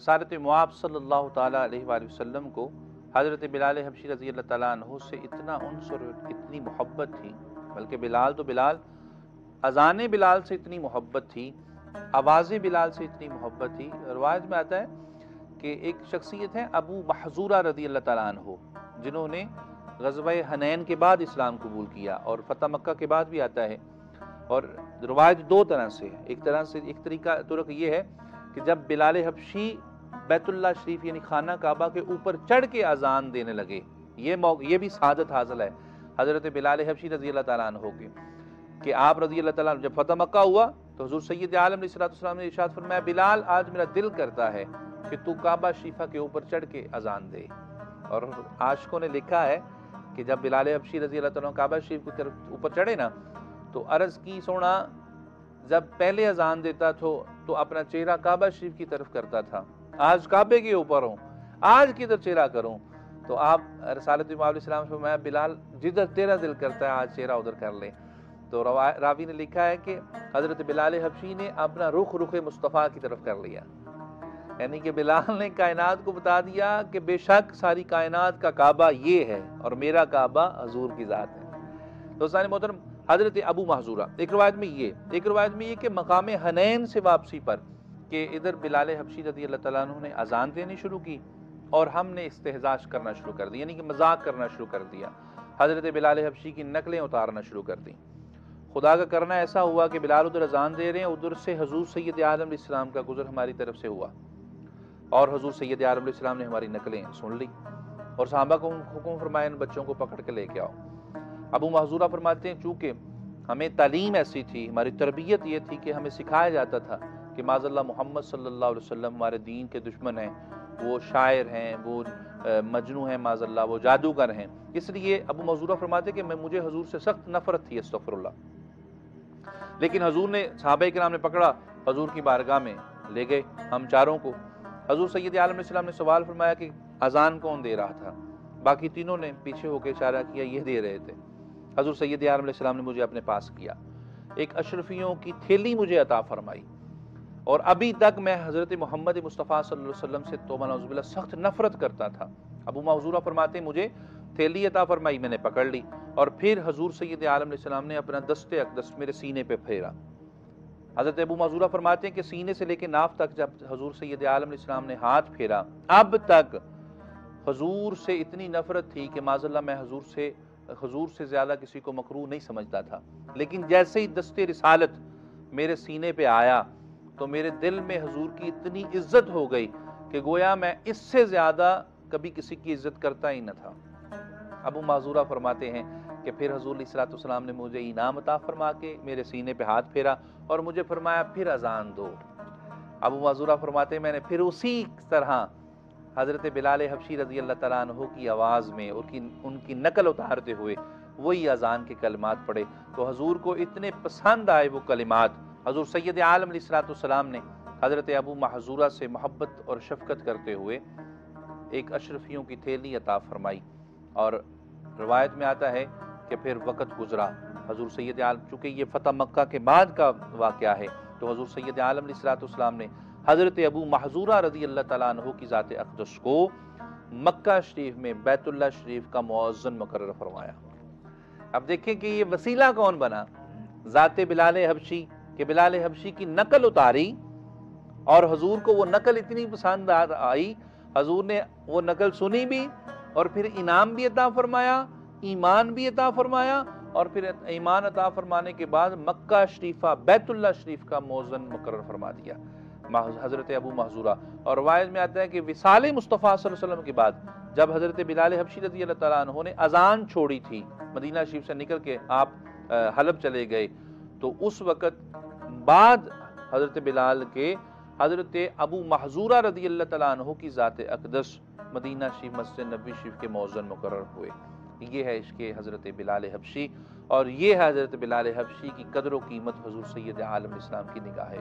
رسالت مآب صلی اللہ تعالیٰ علیہ وآلہ وسلم کو حضرت بلال حبشی رضی اللہ تعالیٰ عنہ سے اتنا انس اور اتنی محبت تھی، بلکہ بلال اذان بلال سے اتنی محبت تھی، آواز بلال سے اتنی محبت تھی۔ روایت میں آتا ہے کہ ایک شخصیت ہے ابو محذورہ رضی اللہ تعالیٰ عنہ، جنہوں نے غزوہ حنین کے بعد اسلام قبول کیا، اور فتح مکہ کے بعد بھی آتا ہے۔ اور روایت دو طرح سے ہے، ایک طریقہ طرق یہ ہے کہ جب بلال حبشی بیت اللہ شریف یعنی خانہ کعبہ کے اوپر چڑھ کے اذان دینے لگے، یہ بھی سعادت حاصل ہے حضرت بلال حبشی رضی اللہ تعالیٰ عنہ کے، کہ آپ رضی اللہ تعالیٰ عنہ جب فتح مکہ ہوا تو حضور سید عالم علیہ السلام نے ارشاد فرمایا، بلال آج میرا دل کرتا ہے کہ تو کعبہ شریفہ کے اوپر چڑھ کے اذان دے۔ اور عاشقوں نے لکھا ہے کہ جب بلال حبشی رضی اللہ تعالیٰ عنہ کعبہ شریف کی طرف اوپر چڑھے نا، تو عرض کی سونا جب پہلے اذان دیتا تو اپنا چہرہ کعبہ شریف کی طرف کرتا تھا، آج کعبے کے اوپر ہوں، آج کدھر چہرہ کروں؟ تو آپ رسالت مآب علیہ السلام سے فرمایا، بلال جدھر تیرا دل کرتا ہے آج چہرہ ادھر کر لے۔ تو راوی نے لکھا ہے کہ حضرت بلال حبشی نے اپنا رخ مصطفیٰ کی طرف کر لیا، یعنی کہ بلال نے کائنات کو بتا دیا کہ بے شک ساری کائنات کا کعبہ یہ ہے اور میرا کعبہ حضور کی ذات ہے۔ دوستان محترم، حضرت ابو محذورہ، ایک روایت میں یہ کہ مقام حنین سے واپسی پر کہ ادھر بلال حبشی رضی اللہ تعالیٰ عنہ نے اذان دینی شروع کی اور ہم نے استہزاء کرنا شروع کر دی، یعنی کہ مذاق کرنا شروع کر دیا، حضرت بلال حبشی کی نقلیں اتارنا شروع کر دیں۔ خدا کا کرنا ایسا ہوا کہ بلال ادھر اذان دے رہے ہیں، ادھر سے حضور سید عالم علیہ السلام کا گزر ہماری طرف سے ہوا، اور حضور سید عالم علیہ السلام نے ہماری نقلیں سن لی اور صحابہ کو حکم فرمایا، ان بچوں کو پکڑ کے لے کے آؤ۔ ابو محذورہ فرماتے ہیں، چونکہ ہمیں تعلیم ایسی تھی، ہماری تربیت یہ تھی کہ ہمیں سکھایا جاتا تھا کہ معاذ اللہ محمد صلی اللہ علیہ وسلم ہمارے دین کے دشمن ہیں، وہ شاعر ہیں، وہ مجنو ہیں، معاذ اللہ وہ جادوگر ہیں۔ اس لیے ابو محذورہ فرماتے کہ مجھے حضور سے سخت نفرت تھی، استغفر اللہ، لیکن حضور نے صحابہ کرام نے پکڑا، حضور کی بارگاہ میں لے گئے ہم چاروں کو۔ حضور سید عالم علیہ السلام نے سوال فرمایا کہ اذان کون دے رہا تھا؟ باقی تینوں نے پیچھے ہو کے اشارہ کیا، یہ دے رہے تھے۔ حضور سید عالم علیہ السلام نے مجھے اپنے پاس کیا، ایک اشرفیوں کی تھیلی مجھے عطا فرمائی، اور ابھی تک میں حضرت محمد مصطفیٰ صلی اللہ علیہ وسلم سے توبہ نعوذ باللہ سخت نفرت کرتا تھا۔ ابو محذورہ فرماتے ہیں، مجھے تھیلی عطا فرمائی، میں نے پکڑ لی، اور پھر حضور سید عالم علیہ السلام نے اپنا دست اقدس میرے سینے پہ پھیرا۔ حضرت ابو محذورہ فرماتے ہیں کہ سینے سے لے کے ناف تک جب حضور سید عالم علیہ السلام نے ہاتھ پھیرا، اب تک حضور سے اتنی نفرت تھی کہ معاذ اللہ میں حضور سے زیادہ کسی کو مکروہ نہیں سمجھتا تھا، لیکن جیسے ہی دست رسالت میرے سینے پہ آیا تو میرے دل میں حضور کی اتنی عزت ہو گئی کہ گویا میں اس سے زیادہ کبھی کسی کی عزت کرتا ہی نہ تھا۔ ابو محذورہ فرماتے ہیں کہ پھر حضور علیہ السلام نے مجھے انعام عطا فرما کے میرے سینے پہ ہاتھ پھیرا اور مجھے فرمایا، پھر اذان دو۔ ابو محذورہ فرماتے ہیں، میں نے پھر اسی طرح حضرت بلال حبشی رضی اللہ تعالیٰ عنہ کی آواز میں ان کی نقل اتارتے ہوئے وہی اذان کے کلمات پڑھے، تو حضور کو اتنے پسند آئے وہ کلمات۔ حضور سید عالم علیہ السلام نے حضرت ابو محذورہ سے محبت اور شفقت کرتے ہوئے ایک اشرفیوں کی تھیلی عطا فرمائی، اور روایت میں آتا ہے کہ پھر وقت گزرا، حضور سید عالم، چونکہ یہ فتح مکہ کے بعد کا واقعہ ہے، تو حضور سید عالم علیہ السلام نے حضرت ابو محذورہ رضی اللہ تعالیٰ عنہ کی ذات اقدس کو مکہ شریف میں بیت اللہ شریف کا مؤذن مقرر فرمایا۔ اب دیکھیں کہ یہ وسیلہ کون بنا؟ ذات بلال حبشی، کہ بلال حبشی کی نقل اتاری اور حضور کو وہ نقل اتنی پسند آئی، حضور نے وہ نقل سنی بھی اور پھر انعام بھی عطا فرمایا، ایمان بھی عطا فرمایا، اور پھر ایمان عطا فرمانے کے بعد مکہ شریفہ بیت اللہ شریف کا مؤذن مقرر فرما دیا حضرت ابو محذورہ۔ اور روایت میں آتا ہے کہ وصال مصطفیٰ صلی اللہ علیہ وسلم کے بعد جب حضرت بلال حبشی رضی اللہ تعالیٰ عنہ نے اذان چھوڑی تھی، مدینہ شریف سے نکل کے آپ حلب چلے گئے، تو اس وقت بعد حضرت بلال کے حضرت ابو محذورہ رضی اللہ تعالیٰ عنہ کی ذات اقدس مدینہ شریف مسجد نبوی شریف کے مؤذن مقرر ہوئے۔ یہ ہے عشق حضرت بلال حبشی، اور یہ ہے حضرت بلال حبشی کی قدر و قیمت حضور سید عالم اسلام کی نگاہ